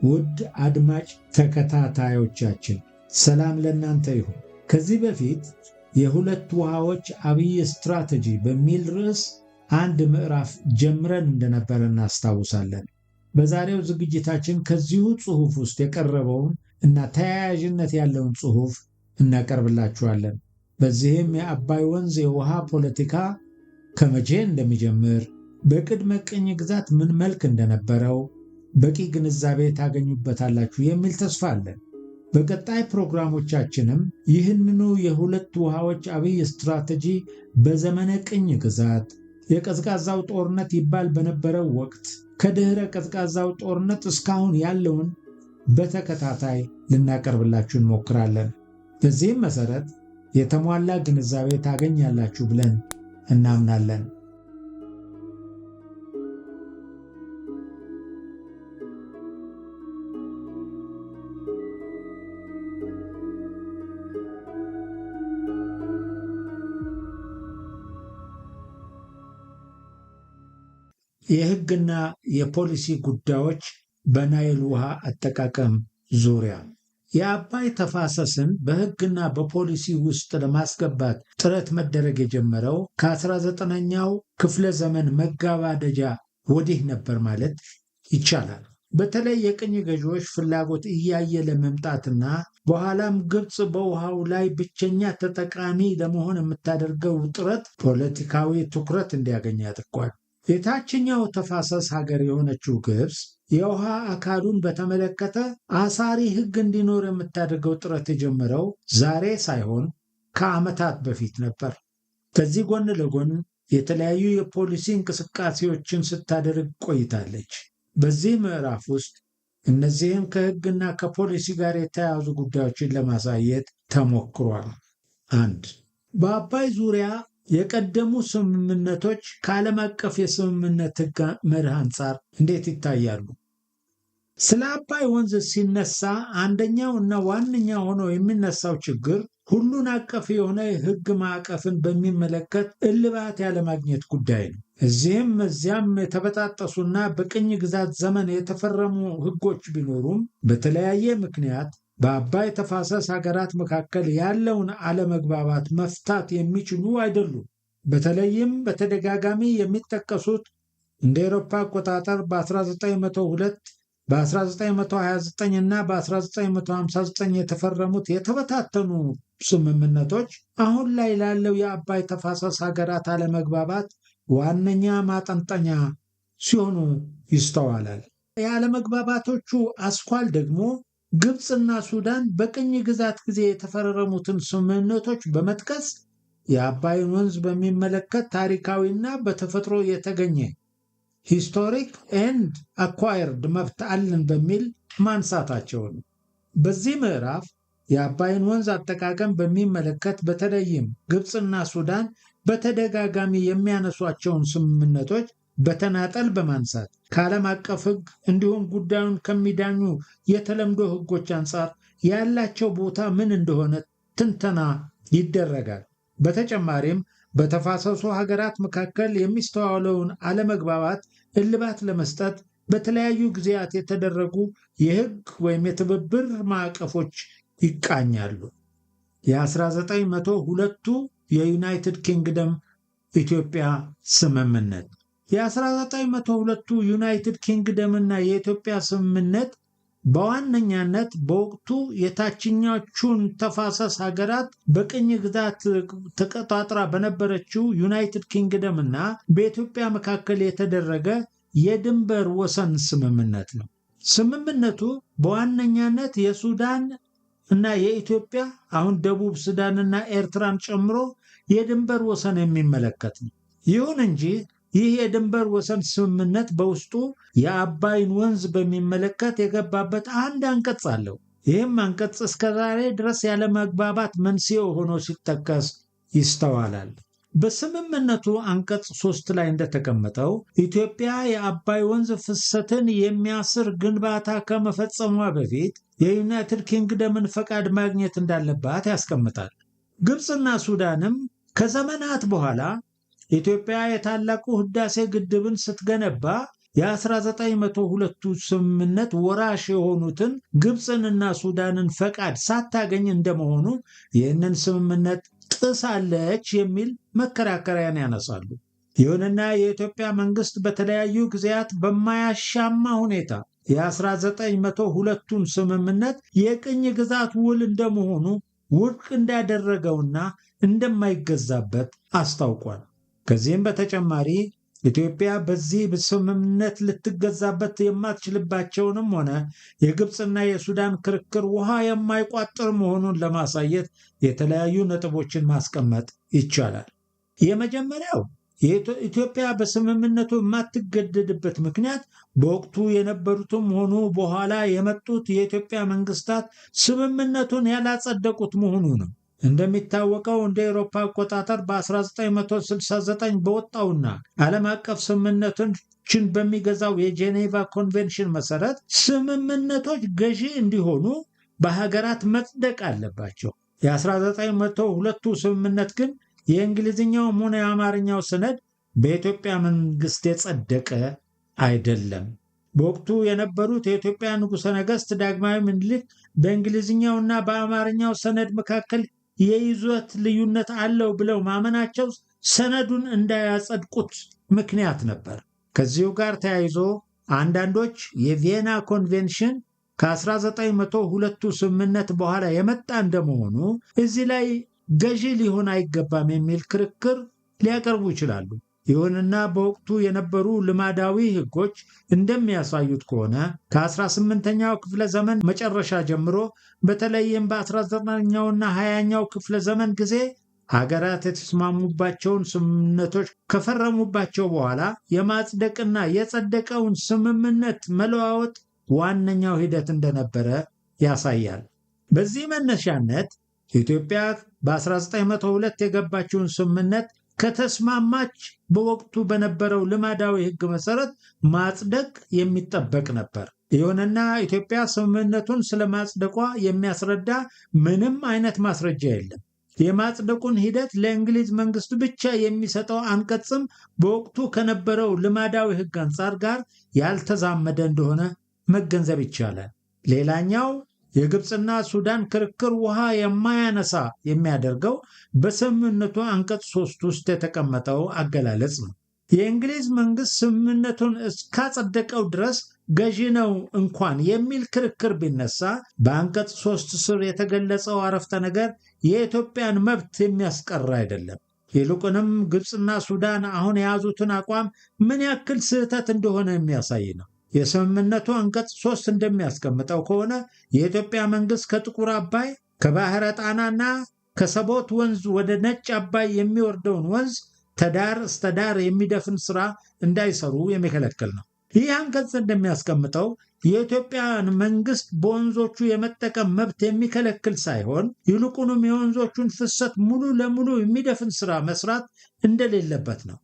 ውድ አድማጭ ተከታታዮቻችን ሰላም ለእናንተ ይሁን። ከዚህ በፊት የሁለት ውሃዎች አብይ ስትራቴጂ በሚል ርዕስ አንድ ምዕራፍ ጀምረን እንደነበረ እናስታውሳለን። በዛሬው ዝግጅታችን ከዚሁ ጽሑፍ ውስጥ የቀረበውን እና ተያያዥነት ያለውን ጽሑፍ እናቀርብላችኋለን። በዚህም የአባይ ወንዝ የውሃ ፖለቲካ ከመቼ እንደሚጀምር፣ በቅድመ ቅኝ ግዛት ምን መልክ እንደነበረው በቂ ግንዛቤ ታገኙበታላችሁ የሚል ተስፋ አለን። በቀጣይ ፕሮግራሞቻችንም ይህንኑ የሁለት ውሃዎች አብይ ስትራቴጂ በዘመነ ቅኝ ግዛት፣ የቀዝቃዛው ጦርነት ይባል በነበረው ወቅት፣ ከድህረ ቀዝቃዛው ጦርነት እስካሁን ያለውን በተከታታይ ልናቀርብላችሁ እንሞክራለን። በዚህም መሰረት የተሟላ ግንዛቤ ታገኛላችሁ ብለን እናምናለን። የሕግና የፖሊሲ ጉዳዮች በናይል ውሃ አጠቃቀም ዙሪያ የአባይ ተፋሰስን በሕግና በፖሊሲ ውስጥ ለማስገባት ጥረት መደረግ የጀመረው ከ19ኛው ክፍለ ዘመን መገባደጃ ወዲህ ነበር ማለት ይቻላል። በተለይ የቅኝ ገዢዎች ፍላጎት እያየለ መምጣትና በኋላም ግብፅ በውሃው ላይ ብቸኛ ተጠቃሚ ለመሆን የምታደርገው ጥረት ፖለቲካዊ ትኩረት እንዲያገኝ አድርጓል። የታችኛው ተፋሰስ ሀገር የሆነችው ግብፅ የውሃ አካሉን በተመለከተ አሳሪ ሕግ እንዲኖር የምታደርገው ጥረት የጀመረው ዛሬ ሳይሆን ከዓመታት በፊት ነበር። ከዚህ ጎን ለጎን የተለያዩ የፖሊሲ እንቅስቃሴዎችን ስታደርግ ቆይታለች። በዚህ ምዕራፍ ውስጥ እነዚህም ከሕግና ከፖሊሲ ጋር የተያያዙ ጉዳዮችን ለማሳየት ተሞክሯል። 1. በአባይ ዙሪያ የቀደሙ ስምምነቶች ከዓለም አቀፍ የስምምነት ሕግ መርህ አንጻር እንዴት ይታያሉ? ስለ አባይ ወንዝ ሲነሳ አንደኛው እና ዋነኛው ሆኖ የሚነሳው ችግር ሁሉን አቀፍ የሆነ ሕግ ማዕቀፍን በሚመለከት እልባት ያለማግኘት ጉዳይ ነው። እዚህም እዚያም የተበጣጠሱና በቅኝ ግዛት ዘመን የተፈረሙ ሕጎች ቢኖሩም በተለያየ ምክንያት በአባይ ተፋሰስ ሀገራት መካከል ያለውን አለመግባባት መፍታት የሚችሉ አይደሉም። በተለይም በተደጋጋሚ የሚጠቀሱት እንደ አውሮፓ አቆጣጠር በ1902 በ1929 እና በ1959 የተፈረሙት የተበታተኑ ስምምነቶች አሁን ላይ ላለው የአባይ ተፋሰስ ሀገራት አለመግባባት ዋነኛ ማጠንጠኛ ሲሆኑ ይስተዋላል። የአለመግባባቶቹ አስኳል ደግሞ ግብፅና ሱዳን በቅኝ ግዛት ጊዜ የተፈረሙትን ስምምነቶች በመጥቀስ የአባይን ወንዝ በሚመለከት ታሪካዊና በተፈጥሮ የተገኘ ሂስቶሪክ ኤንድ አኳየርድ መብት አለን በሚል ማንሳታቸው ነው። በዚህ ምዕራፍ የአባይን ወንዝ አጠቃቀም በሚመለከት በተለይም ግብፅና ሱዳን በተደጋጋሚ የሚያነሷቸውን ስምምነቶች በተናጠል በማንሳት ከዓለም አቀፍ ሕግ እንዲሁም ጉዳዩን ከሚዳኙ የተለምዶ ሕጎች አንጻር ያላቸው ቦታ ምን እንደሆነ ትንተና ይደረጋል። በተጨማሪም በተፋሰሱ ሀገራት መካከል የሚስተዋለውን አለመግባባት እልባት ለመስጠት በተለያዩ ጊዜያት የተደረጉ የሕግ ወይም የትብብር ማዕቀፎች ይቃኛሉ። የ1902ቱ የዩናይትድ ኪንግደም ኢትዮጵያ ስምምነት የ1902ቱ ዩናይትድ ኪንግደም እና የኢትዮጵያ ስምምነት በዋነኛነት በወቅቱ የታችኛዎቹን ተፋሰስ ሀገራት በቅኝ ግዛት ተቆጣጥራ በነበረችው ዩናይትድ ኪንግደም እና በኢትዮጵያ መካከል የተደረገ የድንበር ወሰን ስምምነት ነው። ስምምነቱ በዋነኛነት የሱዳን እና የኢትዮጵያ አሁን ደቡብ ሱዳንና ኤርትራን ጨምሮ የድንበር ወሰን የሚመለከት ነው። ይሁን እንጂ ይህ የድንበር ወሰን ስምምነት በውስጡ የአባይን ወንዝ በሚመለከት የገባበት አንድ አንቀጽ አለው። ይህም አንቀጽ እስከዛሬ ድረስ ያለመግባባት መንስኤ ሆኖ ሲጠቀስ ይስተዋላል። በስምምነቱ አንቀጽ 3 ላይ እንደተቀመጠው ኢትዮጵያ የአባይ ወንዝ ፍሰትን የሚያስር ግንባታ ከመፈጸሟ በፊት የዩናይትድ ኪንግደምን ፈቃድ ማግኘት እንዳለባት ያስቀምጣል። ግብፅና ሱዳንም ከዘመናት በኋላ ኢትዮጵያ የታላቁ ህዳሴ ግድብን ስትገነባ የ1902ቱ ስምምነት ወራሽ የሆኑትን ግብፅንና ሱዳንን ፈቃድ ሳታገኝ እንደመሆኑ ይህንን ስምምነት ጥሳለች የሚል መከራከሪያን ያነሳሉ። ይሁንና የኢትዮጵያ መንግስት በተለያዩ ጊዜያት በማያሻማ ሁኔታ የ1902ቱን ስምምነት የቅኝ ግዛት ውል እንደመሆኑ ውድቅ እንዳደረገውና እንደማይገዛበት አስታውቋል። ከዚህም በተጨማሪ ኢትዮጵያ በዚህ ስምምነት ልትገዛበት የማትችልባቸውንም ሆነ የግብፅና የሱዳን ክርክር ውሃ የማይቋጥር መሆኑን ለማሳየት የተለያዩ ነጥቦችን ማስቀመጥ ይቻላል። የመጀመሪያው ኢትዮጵያ በስምምነቱ የማትገደድበት ምክንያት በወቅቱ የነበሩትም ሆኑ በኋላ የመጡት የኢትዮጵያ መንግስታት ስምምነቱን ያላጸደቁት መሆኑ ነው። እንደሚታወቀው እንደ አውሮፓ አቆጣጠር በ1969 በወጣውና ዓለም አቀፍ ስምምነቶችን በሚገዛው የጄኔቫ ኮንቬንሽን መሰረት ስምምነቶች ገዢ እንዲሆኑ በሀገራት መጽደቅ አለባቸው። የ1902ቱ ስምምነት ግን የእንግሊዝኛውም ሆነ የአማርኛው ሰነድ በኢትዮጵያ መንግስት የጸደቀ አይደለም። በወቅቱ የነበሩት የኢትዮጵያ ንጉሠ ነገሥት ዳግማዊ ምኒልክ በእንግሊዝኛውና በአማርኛው ሰነድ መካከል የይዘት ልዩነት አለው ብለው ማመናቸው ሰነዱን እንዳያጸድቁት ምክንያት ነበር። ከዚሁ ጋር ተያይዞ አንዳንዶች የቪየና ኮንቬንሽን ከ1902ቱ ስምምነት በኋላ የመጣ እንደመሆኑ እዚህ ላይ ገዢ ሊሆን አይገባም የሚል ክርክር ሊያቀርቡ ይችላሉ። ይሁንና በወቅቱ የነበሩ ልማዳዊ ሕጎች እንደሚያሳዩት ከሆነ ከ18ኛው ክፍለ ዘመን መጨረሻ ጀምሮ በተለይም በ19ኛውና 20ኛው ክፍለ ዘመን ጊዜ ሀገራት የተስማሙባቸውን ስምምነቶች ከፈረሙባቸው በኋላ የማጽደቅና የጸደቀውን ስምምነት መለዋወጥ ዋነኛው ሂደት እንደነበረ ያሳያል። በዚህ መነሻነት ኢትዮጵያ በ1902 የገባችውን ስምምነት ከተስማማች በወቅቱ በነበረው ልማዳዊ ሕግ መሰረት ማጽደቅ የሚጠበቅ ነበር። ይሁንና ኢትዮጵያ ስምምነቱን ስለማጽደቋ የሚያስረዳ ምንም አይነት ማስረጃ የለም። የማጽደቁን ሂደት ለእንግሊዝ መንግስት ብቻ የሚሰጠው አንቀጽም በወቅቱ ከነበረው ልማዳዊ ሕግ አንጻር ጋር ያልተዛመደ እንደሆነ መገንዘብ ይቻላል። ሌላኛው የግብፅና ሱዳን ክርክር ውሃ የማያነሳ የሚያደርገው በስምምነቱ አንቀጽ 3 ውስጥ የተቀመጠው አገላለጽ ነው። የእንግሊዝ መንግስት ስምምነቱን እስካጸደቀው ድረስ ገዢ ነው እንኳን የሚል ክርክር ቢነሳ በአንቀጽ 3 ስር የተገለጸው አረፍተ ነገር የኢትዮጵያን መብት የሚያስቀር አይደለም። ይልቁንም ግብፅና ሱዳን አሁን የያዙትን አቋም ምን ያክል ስህተት እንደሆነ የሚያሳይ ነው። የስምምነቱ አንቀጽ 3 እንደሚያስቀምጠው ከሆነ የኢትዮጵያ መንግስት ከጥቁር አባይ ከባህረ ጣናና ከሰቦት ወንዝ ወደ ነጭ አባይ የሚወርደውን ወንዝ ተዳር እስተ ዳር የሚደፍን ስራ እንዳይሰሩ የሚከለክል ነው። ይህ አንቀጽ እንደሚያስቀምጠው የኢትዮጵያን መንግስት በወንዞቹ የመጠቀም መብት የሚከለክል ሳይሆን ይልቁንም የወንዞቹን ፍሰት ሙሉ ለሙሉ የሚደፍን ስራ መስራት እንደሌለበት ነው።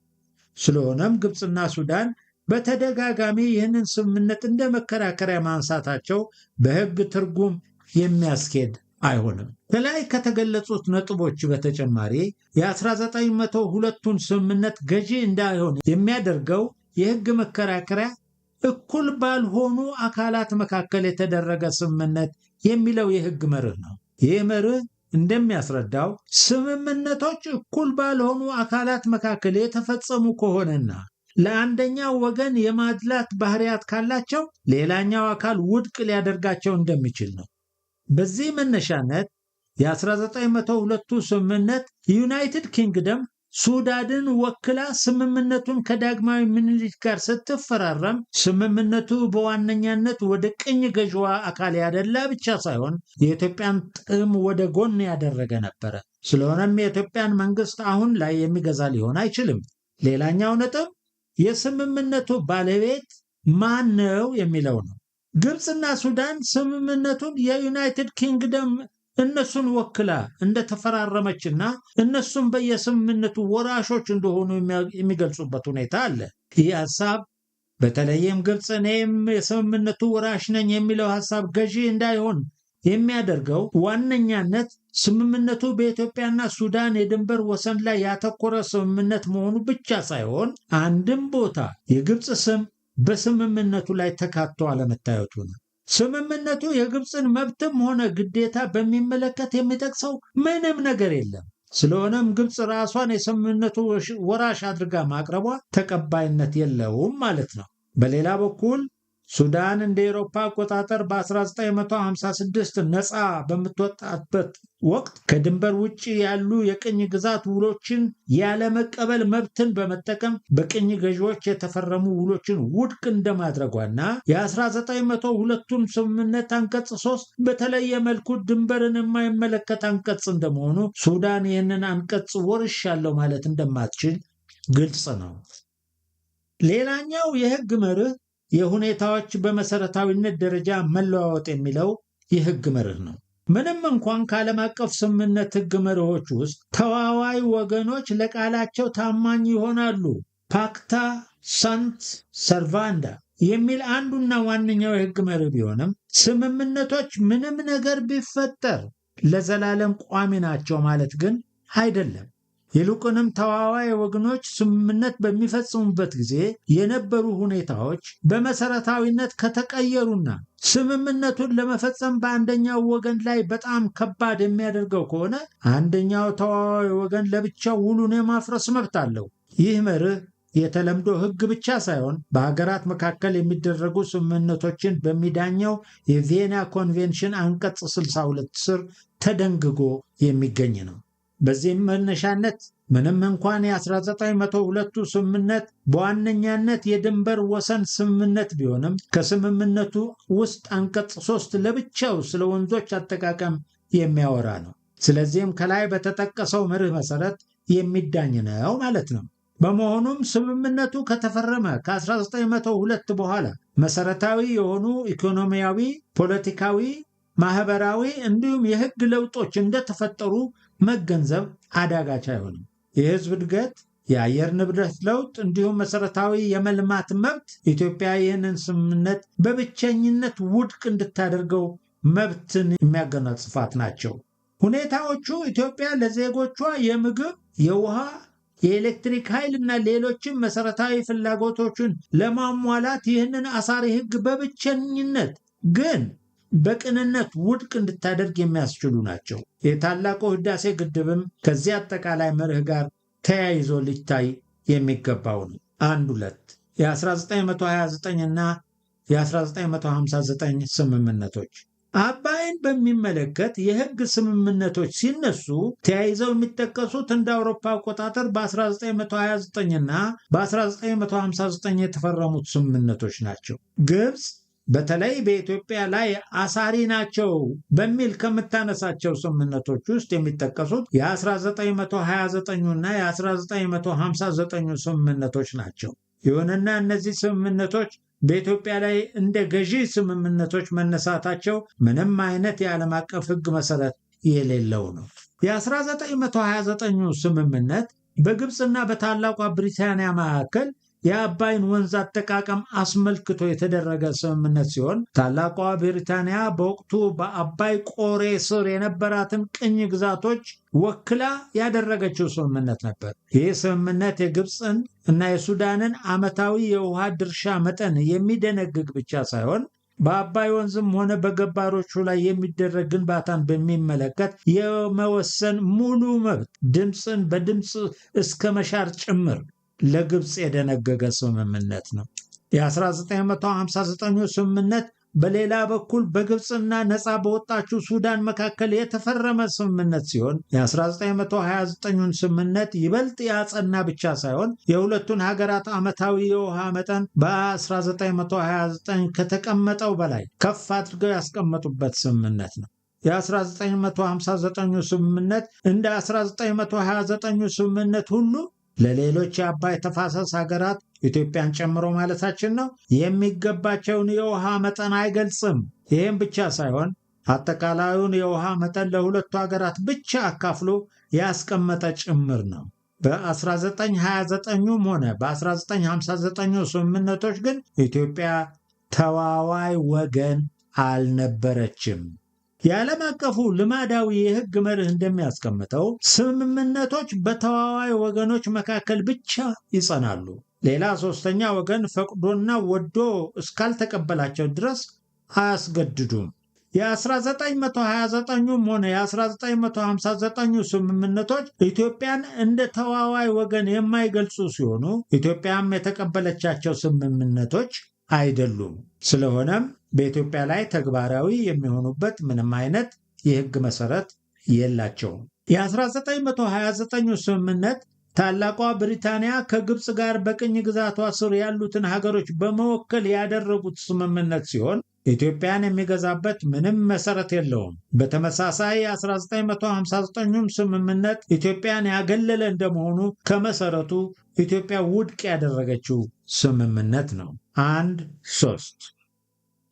ስለሆነም ግብፅና ሱዳን በተደጋጋሚ ይህንን ስምምነት እንደ መከራከሪያ ማንሳታቸው በሕግ ትርጉም የሚያስኬድ አይሆንም። ከላይ ከተገለጹት ነጥቦች በተጨማሪ የ1902ቱን ስምምነት ገዢ እንዳይሆን የሚያደርገው የሕግ መከራከሪያ እኩል ባልሆኑ አካላት መካከል የተደረገ ስምምነት የሚለው የሕግ መርህ ነው። ይህ መርህ እንደሚያስረዳው ስምምነቶች እኩል ባልሆኑ አካላት መካከል የተፈጸሙ ከሆነና ለአንደኛው ወገን የማድላት ባህሪያት ካላቸው ሌላኛው አካል ውድቅ ሊያደርጋቸው እንደሚችል ነው። በዚህ መነሻነት የ1902ቱ ስምምነት ዩናይትድ ኪንግደም ሱዳንን ወክላ ስምምነቱን ከዳግማዊ ምኒልክ ጋር ስትፈራረም ስምምነቱ በዋነኛነት ወደ ቅኝ ገዥዋ አካል ያደላ ብቻ ሳይሆን የኢትዮጵያን ጥቅም ወደ ጎን ያደረገ ነበረ። ስለሆነም የኢትዮጵያን መንግስት አሁን ላይ የሚገዛ ሊሆን አይችልም። ሌላኛው ነጥብ የስምምነቱ ባለቤት ማን ነው የሚለው ነው። ግብፅና ሱዳን ስምምነቱን የዩናይትድ ኪንግደም እነሱን ወክላ እንደተፈራረመችና እነሱም በየስምምነቱ ወራሾች እንደሆኑ የሚገልጹበት ሁኔታ አለ። ይህ ሐሳብ በተለይም ግብፅ እኔም የስምምነቱ ወራሽ ነኝ የሚለው ሐሳብ ገዢ እንዳይሆን የሚያደርገው ዋነኛነት ስምምነቱ በኢትዮጵያና ሱዳን የድንበር ወሰን ላይ ያተኮረ ስምምነት መሆኑ ብቻ ሳይሆን አንድም ቦታ የግብፅ ስም በስምምነቱ ላይ ተካቶ አለመታየቱ ነው። ስምምነቱ የግብፅን መብትም ሆነ ግዴታ በሚመለከት የሚጠቅሰው ምንም ነገር የለም። ስለሆነም ግብፅ ራሷን የስምምነቱ ወራሽ አድርጋ ማቅረቧ ተቀባይነት የለውም ማለት ነው። በሌላ በኩል ሱዳን እንደ አውሮፓ አቆጣጠር በ1956 ነፃ በምትወጣበት ወቅት ከድንበር ውጭ ያሉ የቅኝ ግዛት ውሎችን ያለመቀበል መብትን በመጠቀም በቅኝ ገዢዎች የተፈረሙ ውሎችን ውድቅ እንደማድረጓና የ1902ቱን ስምምነት አንቀጽ 3 በተለየ መልኩ ድንበርን የማይመለከት አንቀጽ እንደመሆኑ ሱዳን ይህንን አንቀጽ ወርሻለሁ ማለት እንደማትችል ግልጽ ነው። ሌላኛው የሕግ መርህ የሁኔታዎች በመሰረታዊነት ደረጃ መለዋወጥ የሚለው የሕግ መርህ ነው። ምንም እንኳን ከዓለም አቀፍ ስምምነት ሕግ መርሆች ውስጥ ተዋዋይ ወገኖች ለቃላቸው ታማኝ ይሆናሉ፣ ፓክታ ሳንት ሰርቫንዳ የሚል አንዱና ዋነኛው የሕግ መርህ ቢሆንም ስምምነቶች ምንም ነገር ቢፈጠር ለዘላለም ቋሚ ናቸው ማለት ግን አይደለም። ይልቁንም ተዋዋይ ወገኖች ስምምነት በሚፈጽሙበት ጊዜ የነበሩ ሁኔታዎች በመሰረታዊነት ከተቀየሩና ስምምነቱን ለመፈጸም በአንደኛው ወገን ላይ በጣም ከባድ የሚያደርገው ከሆነ አንደኛው ተዋዋይ ወገን ለብቻው ውሉን የማፍረስ መብት አለው። ይህ መርህ የተለምዶ ሕግ ብቻ ሳይሆን በሀገራት መካከል የሚደረጉ ስምምነቶችን በሚዳኘው የቪየና ኮንቬንሽን አንቀጽ 62 ስር ተደንግጎ የሚገኝ ነው። በዚህም መነሻነት ምንም እንኳን የ1902ቱ ስምምነት በዋነኛነት የድንበር ወሰን ስምምነት ቢሆንም ከስምምነቱ ውስጥ አንቀጽ 3 ለብቻው ስለ ወንዞች አጠቃቀም የሚያወራ ነው። ስለዚህም ከላይ በተጠቀሰው መርህ መሰረት የሚዳኝ ነው ማለት ነው። በመሆኑም ስምምነቱ ከተፈረመ ከ1902 በኋላ መሰረታዊ የሆኑ ኢኮኖሚያዊ፣ ፖለቲካዊ፣ ማህበራዊ እንዲሁም የሕግ ለውጦች እንደተፈጠሩ መገንዘብ አዳጋች አይሆንም። የህዝብ እድገት፣ የአየር ንብረት ለውጥ እንዲሁም መሰረታዊ የመልማት መብት ኢትዮጵያ ይህንን ስምምነት በብቸኝነት ውድቅ እንድታደርገው መብትን የሚያጎናጽፋት ናቸው። ሁኔታዎቹ ኢትዮጵያ ለዜጎቿ የምግብ፣ የውሃ፣ የኤሌክትሪክ ኃይል እና ሌሎችም መሰረታዊ ፍላጎቶችን ለማሟላት ይህንን አሳሪ ሕግ በብቸኝነት ግን በቅንነት ውድቅ እንድታደርግ የሚያስችሉ ናቸው። የታላቁ ህዳሴ ግድብም ከዚህ አጠቃላይ መርህ ጋር ተያይዞ ሊታይ የሚገባው ነው። 1-2 የ1929 እና የ1959 ስምምነቶች አባይን በሚመለከት የሕግ ስምምነቶች ሲነሱ ተያይዘው የሚጠቀሱት እንደ አውሮፓ አቆጣጠር በ1929 እና በ1959 የተፈረሙት ስምምነቶች ናቸው። ግብፅ በተለይ በኢትዮጵያ ላይ አሳሪ ናቸው በሚል ከምታነሳቸው ስምምነቶች ውስጥ የሚጠቀሱት የ1929 እና የ1959 ስምምነቶች ናቸው። ይሁንና እነዚህ ስምምነቶች በኢትዮጵያ ላይ እንደ ገዢ ስምምነቶች መነሳታቸው ምንም አይነት የዓለም አቀፍ ሕግ መሰረት የሌለው ነው። የ1929 ስምምነት በግብፅና በታላቋ ብሪታንያ መካከል የአባይን ወንዝ አጠቃቀም አስመልክቶ የተደረገ ስምምነት ሲሆን ታላቋ ብሪታንያ በወቅቱ በአባይ ቆሬ ስር የነበራትን ቅኝ ግዛቶች ወክላ ያደረገችው ስምምነት ነበር። ይህ ስምምነት የግብፅን እና የሱዳንን ዓመታዊ የውሃ ድርሻ መጠን የሚደነግግ ብቻ ሳይሆን በአባይ ወንዝም ሆነ በገባሮቹ ላይ የሚደረግ ግንባታን በሚመለከት የመወሰን ሙሉ መብት ድምፅን በድምፅ እስከ መሻር ጭምር ለግብፅ የደነገገ ስምምነት ነው። የ1959 ስምምነት በሌላ በኩል በግብፅና ነፃ በወጣችው ሱዳን መካከል የተፈረመ ስምምነት ሲሆን የ1929 ስምምነት ይበልጥ ያጸና ብቻ ሳይሆን የሁለቱን ሀገራት ዓመታዊ የውሃ መጠን በ1929 ከተቀመጠው በላይ ከፍ አድርገው ያስቀመጡበት ስምምነት ነው። የ1959 ስምምነት እንደ 1929 ስምምነት ሁሉ ለሌሎች የአባይ ተፋሰስ ሀገራት ኢትዮጵያን ጨምሮ ማለታችን ነው የሚገባቸውን የውሃ መጠን አይገልጽም። ይህም ብቻ ሳይሆን አጠቃላዩን የውሃ መጠን ለሁለቱ ሀገራት ብቻ አካፍሎ ያስቀመጠ ጭምር ነው። በ1929ም ሆነ በ1959 ስምምነቶች ግን ኢትዮጵያ ተዋዋይ ወገን አልነበረችም። የዓለም አቀፉ ልማዳዊ የሕግ መርህ እንደሚያስቀምጠው ስምምነቶች በተዋዋይ ወገኖች መካከል ብቻ ይጸናሉ። ሌላ ሶስተኛ ወገን ፈቅዶና ወዶ እስካልተቀበላቸው ድረስ አያስገድዱም። የ1929ም ሆነ የ1959 ስምምነቶች ኢትዮጵያን እንደ ተዋዋይ ወገን የማይገልጹ ሲሆኑ ኢትዮጵያም የተቀበለቻቸው ስምምነቶች አይደሉም። ስለሆነም በኢትዮጵያ ላይ ተግባራዊ የሚሆኑበት ምንም አይነት የሕግ መሰረት የላቸውም። የ1929 ስምምነት ታላቋ ብሪታንያ ከግብፅ ጋር በቅኝ ግዛቷ ስር ያሉትን ሀገሮች በመወከል ያደረጉት ስምምነት ሲሆን ኢትዮጵያን የሚገዛበት ምንም መሰረት የለውም። በተመሳሳይ የ1959 ስምምነት ኢትዮጵያን ያገለለ እንደመሆኑ ከመሰረቱ ኢትዮጵያ ውድቅ ያደረገችው ስምምነት ነው። 1.3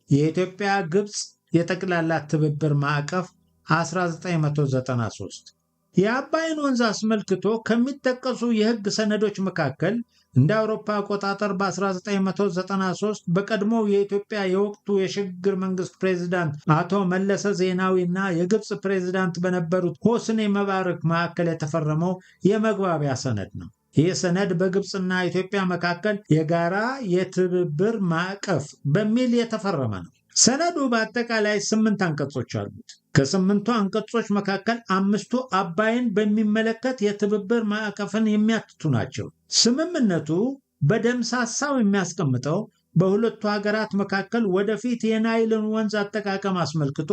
የኢትዮጵያ ግብፅ የጠቅላላ ትብብር ማዕቀፍ 1993 የአባይን ወንዝ አስመልክቶ ከሚጠቀሱ የሕግ ሰነዶች መካከል እንደ አውሮፓ አቆጣጠር በ1993 በቀድሞው የኢትዮጵያ የወቅቱ የሽግግር መንግስት ፕሬዝዳንት አቶ መለሰ ዜናዊ እና የግብፅ ፕሬዝዳንት በነበሩት ሆስኒ ሙባረክ መካከል የተፈረመው የመግባቢያ ሰነድ ነው። ይህ ሰነድ በግብፅና ኢትዮጵያ መካከል የጋራ የትብብር ማዕቀፍ በሚል የተፈረመ ነው። ሰነዱ በአጠቃላይ 8 አንቀጾች አሉት። ከ8ቱ አንቀጾች መካከል 5ቱ አባይን በሚመለከት የትብብር ማዕቀፍን የሚያትቱ ናቸው። ስምምነቱ በደምሳሳው የሚያስቀምጠው በሁለቱ ሀገራት መካከል ወደፊት የናይልን ወንዝ አጠቃቀም አስመልክቶ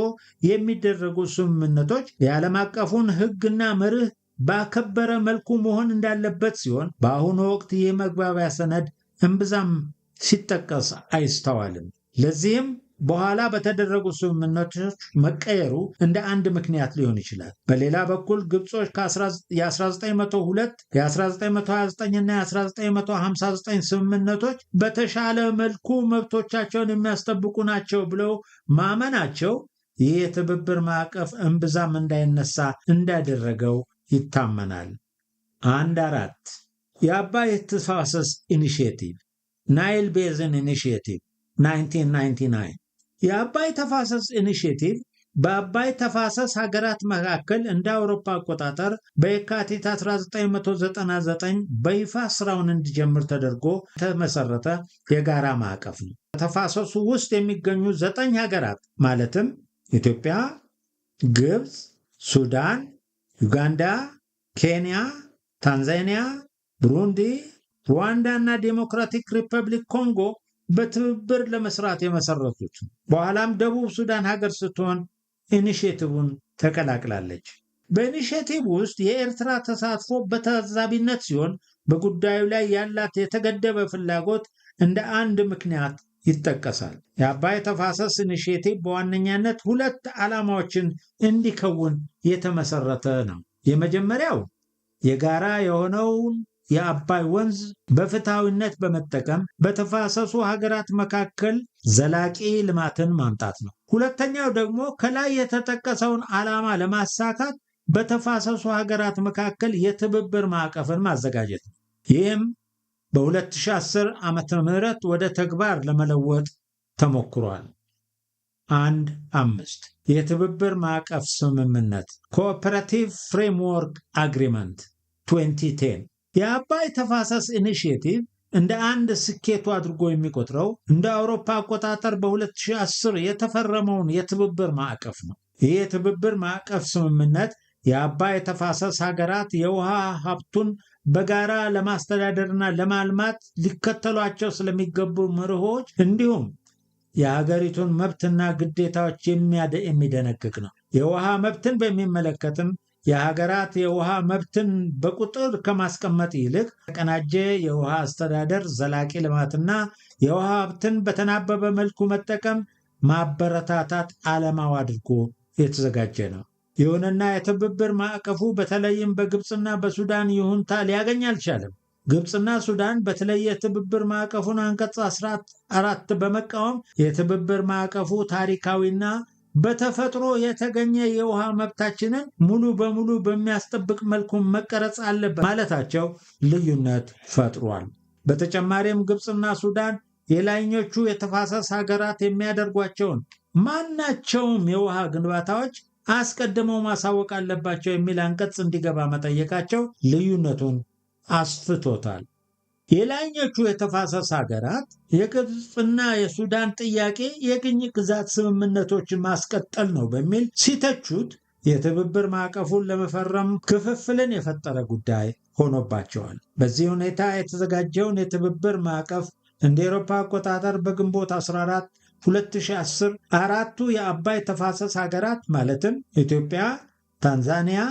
የሚደረጉ ስምምነቶች የዓለም አቀፉን ሕግና መርህ ባከበረ መልኩ መሆን እንዳለበት ሲሆን በአሁኑ ወቅት ይህ መግባቢያ ሰነድ እምብዛም ሲጠቀስ አይስተዋልም። ለዚህም በኋላ በተደረጉ ስምምነቶች መቀየሩ እንደ አንድ ምክንያት ሊሆን ይችላል። በሌላ በኩል ግብጾች የ1902፣ የ1929 እና የ1959 ስምምነቶች በተሻለ መልኩ መብቶቻቸውን የሚያስጠብቁ ናቸው ብለው ማመናቸው ይህ የትብብር ማዕቀፍ እምብዛም እንዳይነሳ እንዳደረገው ይታመናል። 1.4 የአባይ ተፋሰስ ኢኒሺየቲቭ ናይል ቤዝን ኢኒሺየቲቭ 1999 የአባይ ተፋሰስ ኢኒሺየቲቭ በአባይ ተፋሰስ ሀገራት መካከል እንደ አውሮፓ አቆጣጠር በየካቲት 1999 በይፋ ስራውን እንዲጀምር ተደርጎ የተመሰረተ የጋራ ማዕቀፍ ነው። በተፋሰሱ ውስጥ የሚገኙ 9 ሀገራት ማለትም ኢትዮጵያ፣ ግብፅ፣ ሱዳን፣ ዩጋንዳ፣ ኬንያ፣ ታንዛኒያ፣ ብሩንዲ፣ ሩዋንዳ እና ዴሞክራቲክ ሪፐብሊክ ኮንጎ በትብብር ለመስራት የመሰረቱት። በኋላም ደቡብ ሱዳን ሀገር ስትሆን ኢኒሺየቲቭን ተቀላቅላለች። በኢኒሺየቲቭ ውስጥ የኤርትራ ተሳትፎ በታዛቢነት ሲሆን በጉዳዩ ላይ ያላት የተገደበ ፍላጎት እንደ አንድ ምክንያት ይጠቀሳል። የአባይ ተፋሰስ ኢኒሺየቲቭ በዋነኛነት 2 ዓላማዎችን እንዲከውን የተመሰረተ ነው። የመጀመሪያው የጋራ የሆነውን የአባይ ወንዝ በፍትሃዊነት በመጠቀም በተፋሰሱ ሀገራት መካከል ዘላቂ ልማትን ማምጣት ነው። ሁለተኛው ደግሞ ከላይ የተጠቀሰውን ዓላማ ለማሳካት በተፋሰሱ ሀገራት መካከል የትብብር ማዕቀፍን ማዘጋጀት ነው። ይህም በ2010 ዓመተ ምህረት ወደ ተግባር ለመለወጥ ተሞክሯል። 1.5 የትብብር ማዕቀፍ ስምምነት ኮኦፐሬቲቭ ፍሬምወርክ አግሪመንት 2010 የአባይ ተፋሰስ ኢኒሺየቲቭ እንደ አንድ ስኬቱ አድርጎ የሚቆጥረው እንደ አውሮፓ አቆጣጠር በ2010 የተፈረመውን የትብብር ማዕቀፍ ነው። ይህ የትብብር ማዕቀፍ ስምምነት የአባይ ተፋሰስ ሀገራት የውሃ ሀብቱን በጋራ ለማስተዳደርና ለማልማት ሊከተሏቸው ስለሚገቡ መርሆች እንዲሁም የሀገሪቱን መብትና ግዴታዎች የሚደነግግ ነው። የውሃ መብትን በሚመለከትም የሀገራት የውሃ መብትን በቁጥር ከማስቀመጥ ይልቅ የተቀናጀ የውሃ አስተዳደር፣ ዘላቂ ልማትና የውሃ ሀብትን በተናበበ መልኩ መጠቀም ማበረታታት ዓላማው አድርጎ የተዘጋጀ ነው። ይሁንና የትብብር ማዕቀፉ በተለይም በግብፅና በሱዳን ይሁንታ ሊያገኝ አልቻለም። ግብፅና ሱዳን በተለይ የትብብር ማዕቀፉን አንቀጽ 14 በመቃወም የትብብር ማዕቀፉ ታሪካዊና በተፈጥሮ የተገኘ የውሃ መብታችንን ሙሉ በሙሉ በሚያስጠብቅ መልኩ መቀረጽ አለበት ማለታቸው ልዩነት ፈጥሯል። በተጨማሪም ግብፅና ሱዳን የላይኞቹ የተፋሰስ ሀገራት የሚያደርጓቸውን ማናቸውም የውሃ ግንባታዎች አስቀድመው ማሳወቅ አለባቸው የሚል አንቀጽ እንዲገባ መጠየቃቸው ልዩነቱን አስፍቶታል። የላይኞቹ የተፋሰስ ሀገራት የግብፅና የሱዳን ጥያቄ የቅኝ ግዛት ስምምነቶችን ማስቀጠል ነው በሚል ሲተቹት የትብብር ማዕቀፉን ለመፈረም ክፍፍልን የፈጠረ ጉዳይ ሆኖባቸዋል። በዚህ ሁኔታ የተዘጋጀውን የትብብር ማዕቀፍ እንደ አውሮፓ አቆጣጠር በግንቦት 14 2010 አራቱ የአባይ ተፋሰስ ሀገራት ማለትም ኢትዮጵያ፣ ታንዛኒያ፣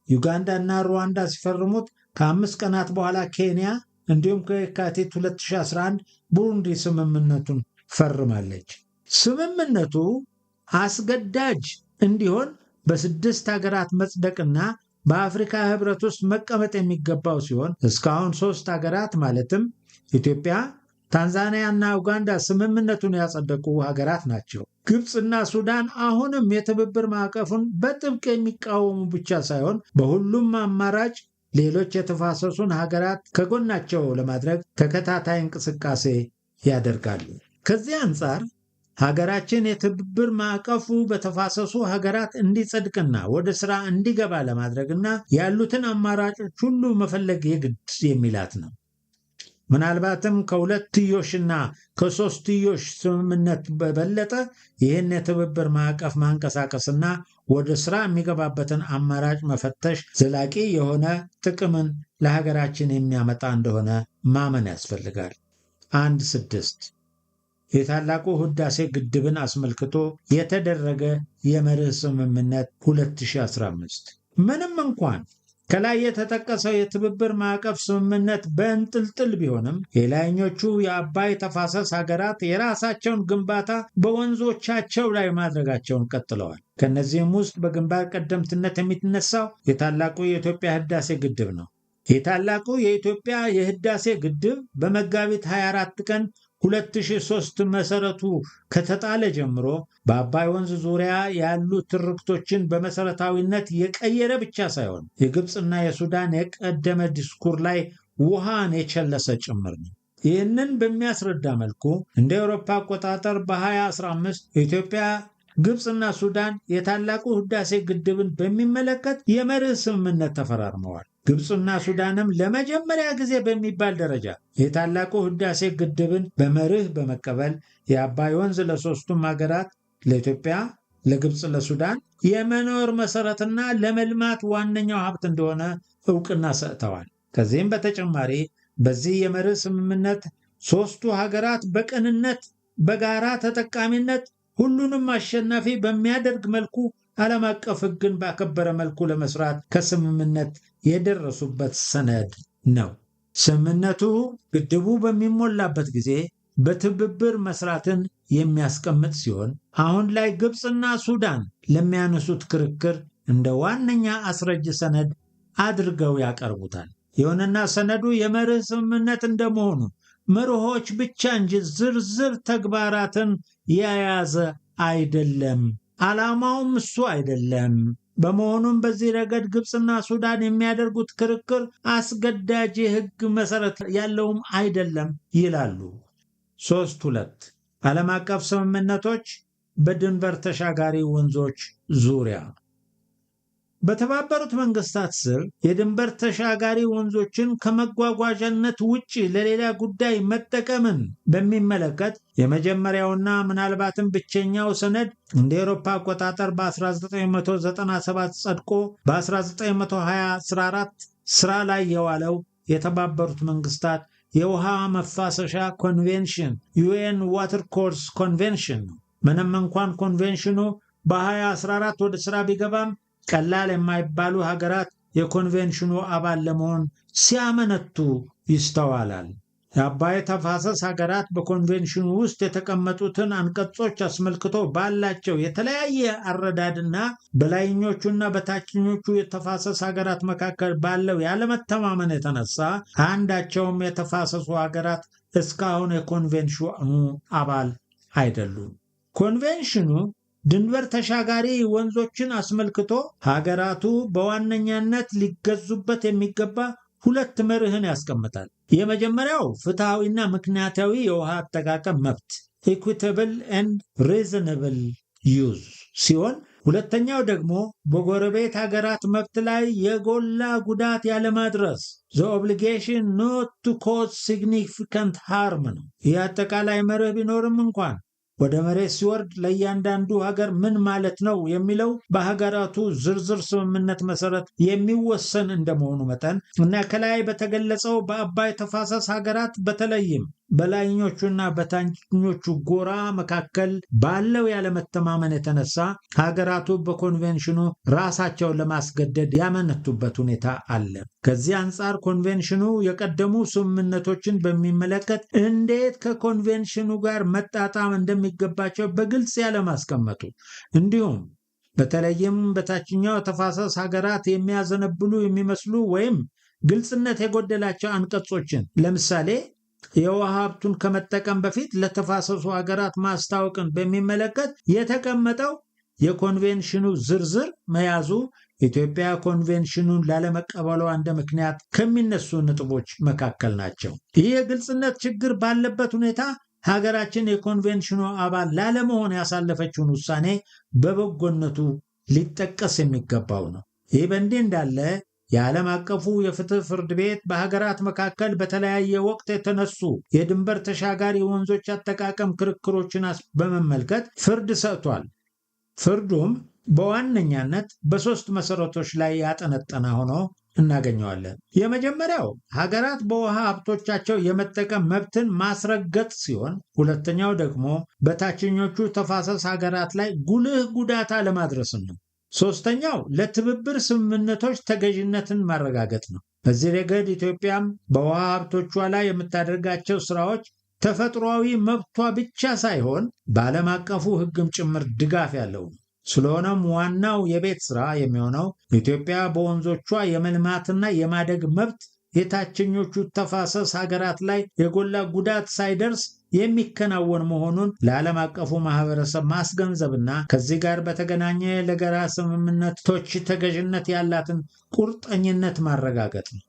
ዩጋንዳ እና ሩዋንዳ ሲፈርሙት ከ5 ቀናት በኋላ ኬንያ እንዲሁም ከየካቲት 2011 ቡሩንዲ ስምምነቱን ፈርማለች። ስምምነቱ አስገዳጅ እንዲሆን በ6 ሀገራት መጽደቅና በአፍሪካ ህብረት ውስጥ መቀመጥ የሚገባው ሲሆን እስካሁን 3 ሀገራት ማለትም ኢትዮጵያ፣ ታንዛኒያ እና ኡጋንዳ ስምምነቱን ያጸደቁ ሀገራት ናቸው። ግብፅና ሱዳን አሁንም የትብብር ማዕቀፉን በጥብቅ የሚቃወሙ ብቻ ሳይሆን በሁሉም አማራጭ ሌሎች የተፋሰሱን ሀገራት ከጎናቸው ለማድረግ ተከታታይ እንቅስቃሴ ያደርጋሉ። ከዚህ አንጻር ሀገራችን የትብብር ማዕቀፉ በተፋሰሱ ሀገራት እንዲጸድቅና ወደ ስራ እንዲገባ ለማድረግና ያሉትን አማራጮች ሁሉ መፈለግ የግድ የሚላት ነው። ምናልባትም ከሁለትዮሽና ከሶስትዮሽ ስምምነት በበለጠ ይህን የትብብር ማዕቀፍ ማንቀሳቀስና ወደ ስራ የሚገባበትን አማራጭ መፈተሽ ዘላቂ የሆነ ጥቅምን ለሀገራችን የሚያመጣ እንደሆነ ማመን ያስፈልጋል። 1.6 የታላቁ ህዳሴ ግድብን አስመልክቶ የተደረገ የመርህ ስምምነት 2015 ምንም እንኳን ከላይ የተጠቀሰው የትብብር ማዕቀፍ ስምምነት በእንጥልጥል ቢሆንም የላይኞቹ የአባይ ተፋሰስ ሀገራት የራሳቸውን ግንባታ በወንዞቻቸው ላይ ማድረጋቸውን ቀጥለዋል። ከነዚህም ውስጥ በግንባር ቀደምትነት የሚነሳው የታላቁ የኢትዮጵያ ህዳሴ ግድብ ነው። የታላቁ የኢትዮጵያ የህዳሴ ግድብ በመጋቢት 24 ቀን 2003 መሰረቱ ከተጣለ ጀምሮ በአባይ ወንዝ ዙሪያ ያሉ ትርክቶችን በመሰረታዊነት የቀየረ ብቻ ሳይሆን የግብፅና የሱዳን የቀደመ ዲስኩር ላይ ውሃን የቸለሰ ጭምር ነው። ይህንን በሚያስረዳ መልኩ እንደ አውሮፓ አቆጣጠር በ2015 ኢትዮጵያ፣ ግብፅና ሱዳን የታላቁ ህዳሴ ግድብን በሚመለከት የመርህ ስምምነት ተፈራርመዋል። ግብፅና ሱዳንም ለመጀመሪያ ጊዜ በሚባል ደረጃ የታላቁ ህዳሴ ግድብን በመርህ በመቀበል የአባይ ወንዝ ለሶስቱም ሀገራት ለኢትዮጵያ፣ ለግብፅ፣ ለሱዳን የመኖር መሰረትና ለመልማት ዋነኛው ሀብት እንደሆነ እውቅና ሰጥተዋል። ከዚህም በተጨማሪ በዚህ የመርህ ስምምነት ሶስቱ ሀገራት በቅንነት በጋራ ተጠቃሚነት ሁሉንም አሸናፊ በሚያደርግ መልኩ ዓለም አቀፍ ህግን ባከበረ መልኩ ለመስራት ከስምምነት የደረሱበት ሰነድ ነው። ስምምነቱ ግድቡ በሚሞላበት ጊዜ በትብብር መስራትን የሚያስቀምጥ ሲሆን አሁን ላይ ግብፅና ሱዳን ለሚያነሱት ክርክር እንደ ዋነኛ አስረጅ ሰነድ አድርገው ያቀርቡታል። ይሁንና ሰነዱ የመርህ ስምምነት እንደመሆኑ መርሆች ብቻ እንጂ ዝርዝር ተግባራትን የያዘ አይደለም። ዓላማውም እሱ አይደለም። በመሆኑም በዚህ ረገድ ግብፅና ሱዳን የሚያደርጉት ክርክር አስገዳጅ የህግ መሰረት ያለውም አይደለም ይላሉ። 3.2 ዓለም አቀፍ ስምምነቶች በድንበር ተሻጋሪ ወንዞች ዙሪያ በተባበሩት መንግስታት ስር የድንበር ተሻጋሪ ወንዞችን ከመጓጓዣነት ውጪ ለሌላ ጉዳይ መጠቀምን በሚመለከት የመጀመሪያውና ምናልባትም ብቸኛው ሰነድ እንደ አውሮፓ አቆጣጠር በ1997 ጸድቆ በ1914 ስራ ላይ የዋለው የተባበሩት መንግስታት የውሃ መፋሰሻ ኮንቬንሽን ዩኤን ዋተር ኮርስ ኮንቬንሽን ነው። ምንም እንኳን ኮንቬንሽኑ በ2014 ወደ ስራ ቢገባም ቀላል የማይባሉ ሀገራት የኮንቬንሽኑ አባል ለመሆን ሲያመነቱ ይስተዋላል። የአባይ ተፋሰስ ሀገራት በኮንቬንሽኑ ውስጥ የተቀመጡትን አንቀጾች አስመልክቶ ባላቸው የተለያየ አረዳድና በላይኞቹና በታችኞቹ የተፋሰስ ሀገራት መካከል ባለው ያለመተማመን የተነሳ አንዳቸውም የተፋሰሱ ሀገራት እስካሁን የኮንቬንሽኑ አባል አይደሉም። ኮንቬንሽኑ ድንበር ተሻጋሪ ወንዞችን አስመልክቶ ሀገራቱ በዋነኛነት ሊገዙበት የሚገባ 2 መርህን ያስቀምጣል። የመጀመሪያው ፍትሐዊና ምክንያታዊ የውሃ አጠቃቀም መብት ኢኩዊታብል ኤንድ ሪዝነብል ዩዝ ሲሆን ሁለተኛው ደግሞ በጎረቤት ሀገራት መብት ላይ የጎላ ጉዳት ያለማድረስ the obligation not to cause significant harm ነው። ይህ አጠቃላይ መርህ ቢኖርም እንኳን ወደ መሬት ሲወርድ ለእያንዳንዱ ሀገር ምን ማለት ነው የሚለው በሀገራቱ ዝርዝር ስምምነት መሰረት የሚወሰን እንደመሆኑ መጠን እና ከላይ በተገለጸው በአባይ ተፋሰስ ሀገራት በተለይም በላይኞቹና በታችኞቹ ጎራ መካከል ባለው ያለመተማመን የተነሳ ሀገራቱ በኮንቬንሽኑ ራሳቸውን ለማስገደድ ያመነቱበት ሁኔታ አለ። ከዚህ አንጻር ኮንቬንሽኑ የቀደሙ ስምምነቶችን በሚመለከት እንዴት ከኮንቬንሽኑ ጋር መጣጣም እንደሚገባቸው በግልጽ ያለማስቀመጡ እንዲሁም በተለይም በታችኛው ተፋሰስ ሀገራት የሚያዘነብሉ የሚመስሉ ወይም ግልጽነት የጎደላቸው አንቀጾችን ለምሳሌ የውሃ ሀብቱን ከመጠቀም በፊት ለተፋሰሱ ሀገራት ማስታወቅን በሚመለከት የተቀመጠው የኮንቬንሽኑ ዝርዝር መያዙ ኢትዮጵያ ኮንቬንሽኑን ላለመቀበሏ እንደ ምክንያት ከሚነሱ ነጥቦች መካከል ናቸው። ይህ የግልጽነት ችግር ባለበት ሁኔታ ሀገራችን የኮንቬንሽኑ አባል ላለመሆን ያሳለፈችውን ውሳኔ በበጎነቱ ሊጠቀስ የሚገባው ነው። ይህ በእንዲህ እንዳለ የዓለም አቀፉ የፍትህ ፍርድ ቤት በሀገራት መካከል በተለያየ ወቅት የተነሱ የድንበር ተሻጋሪ ወንዞች አጠቃቀም ክርክሮችን በመመልከት ፍርድ ሰጥቷል። ፍርዱም በዋነኛነት በሶስት መሰረቶች ላይ ያጠነጠነ ሆኖ እናገኘዋለን። የመጀመሪያው ሀገራት በውሃ ሀብቶቻቸው የመጠቀም መብትን ማስረገጥ ሲሆን፣ ሁለተኛው ደግሞ በታችኞቹ ተፋሰስ ሀገራት ላይ ጉልህ ጉዳት አለማድረስን ነው። ሶስተኛው ለትብብር ስምምነቶች ተገዥነትን ማረጋገጥ ነው። በዚህ ረገድ ኢትዮጵያም በውሃ ሀብቶቿ ላይ የምታደርጋቸው ስራዎች ተፈጥሯዊ መብቷ ብቻ ሳይሆን በዓለም አቀፉ ሕግም ጭምር ድጋፍ ያለው ነው። ስለሆነም ዋናው የቤት ስራ የሚሆነው ኢትዮጵያ በወንዞቿ የመልማትና የማደግ መብት የታችኞቹ ተፋሰስ ሀገራት ላይ የጎላ ጉዳት ሳይደርስ የሚከናወን መሆኑን ለዓለም አቀፉ ማህበረሰብ ማስገንዘብና ከዚህ ጋር በተገናኘ ለጋራ ስምምነቶች ተገዥነት ያላትን ቁርጠኝነት ማረጋገጥ ነው።